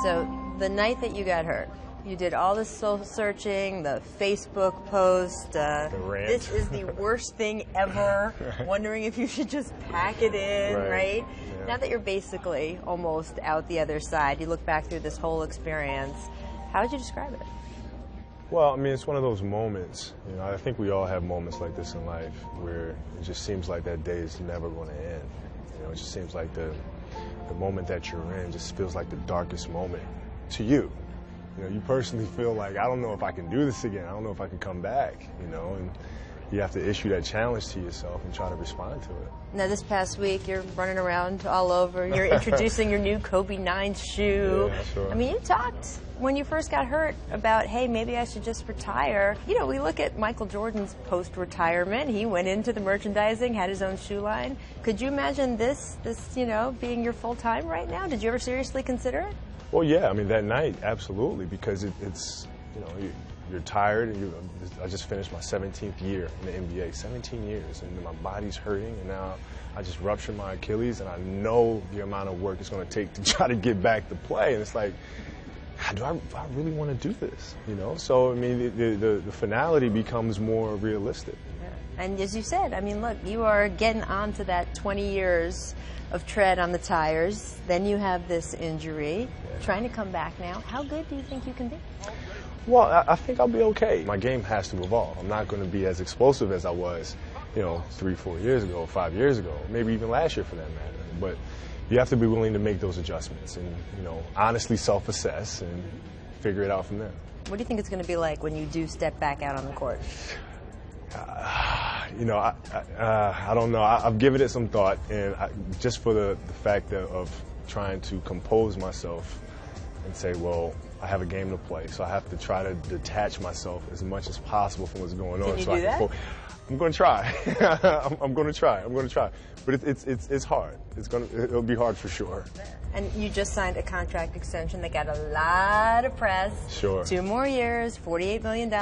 So the night that you got hurt, you did all this soul searching, the Facebook post. The rant. This is the worst thing ever. Right. Wondering if you should just pack it in, right? Yeah. Now that you're basically almost out the other side, you look back through this whole experience. How would you describe it? Well, I mean, it's one of those moments. You know, I think we all have moments like this in life where it just seems like that day is never going to end. You know, it just seems like the moment that you're in just feels like the darkest moment to you. You know, you personally feel like, I don't know if I can do this again. I don't know if I can come back, you know, and you have to issue that challenge to yourself and try to respond to it. Now, this past week, you're running around all over. You're introducing your new Kobe 9 shoe. Yeah, sure. I mean, you talked when you first got hurt about, hey, maybe I should just retire. You know, we look at Michael Jordan's post-retirement. He went into the merchandising, had his own shoe line. Could you imagine this, you know, being your full-time right now? Did you ever seriously consider it? Well, yeah, I mean, that night, absolutely, because it's, you know, you're tired, and I just finished my 17th year in the NBA, 17 years, and my body's hurting, and now I just ruptured my Achilles, and I know the amount of work it's going to take to try to get back to play, and it's like, do I really want to do this, you know? So, I mean, the finality becomes more realistic. Yeah. And as you said, I mean, look, you are getting on to that 20 years of tread on the tires, then you have this injury, trying to come back now. How good do you think you can be? Well, I think I'll be okay. My game has to evolve. I'm not going to be as explosive as I was, you know, 3-4 years ago, 5 years ago, maybe even last year for that matter. But you have to be willing to make those adjustments and, you know, honestly self-assess and figure it out from there. What do you think it's going to be like when you do step back out on the court? You know, I don't know. I've given it some thought, and just for the fact of trying to compose myself and say, well, I have a game to play, so I have to try to detach myself as much as possible from what's going on. Can you do that? I'm going to try. I'm going to try. I'm going to try. But it's hard. It'll be hard for sure. And you just signed a contract extension that got a lot of press. Sure. 2 more years, $48 million,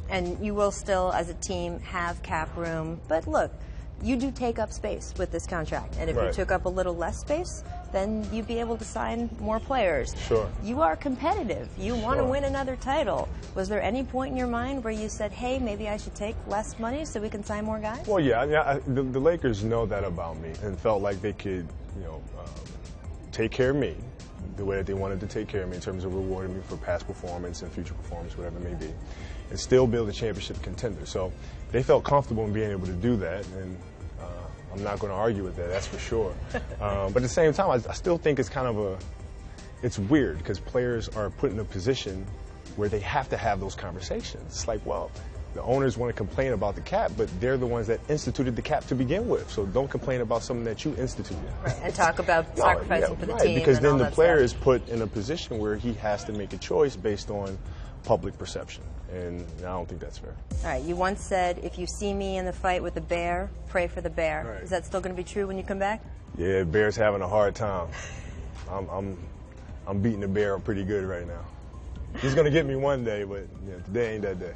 and you will still, as a team, have cap room. But look, you do take up space with this contract, and if you took up a little less space, then you'd be able to sign more players. Sure. You are competitive. You want to win another title. Was there any point in your mind where you said, hey, maybe I should take less money so we can sign more guys? Well, yeah. I mean, the Lakers know that about me and felt like they could, you know, take care of me the way that they wanted to take care of me in terms of rewarding me for past performance and future performance, whatever it may be, and still build a championship contender. So they felt comfortable in being able to do that, and I'm not going to argue with that, that's for sure. But at the same time, I still think it's kind of it's weird because players are put in a position where they have to have those conversations. It's like, well, the owners want to complain about the cap, but they're the ones that instituted the cap to begin with. So don't complain about something that you instituted. Right, and talk about sacrificing for the team. Because and then all the that player stuff. is put in a position where he has to make a choice based on public perception. And I don't think that's fair. All right, you once said, if you see me in the fight with the bear, pray for the bear. Right. Is that still going to be true when you come back? Yeah, Bear's having a hard time. I'm beating the bear pretty good right now. He's going to get me one day, but today ain't that day.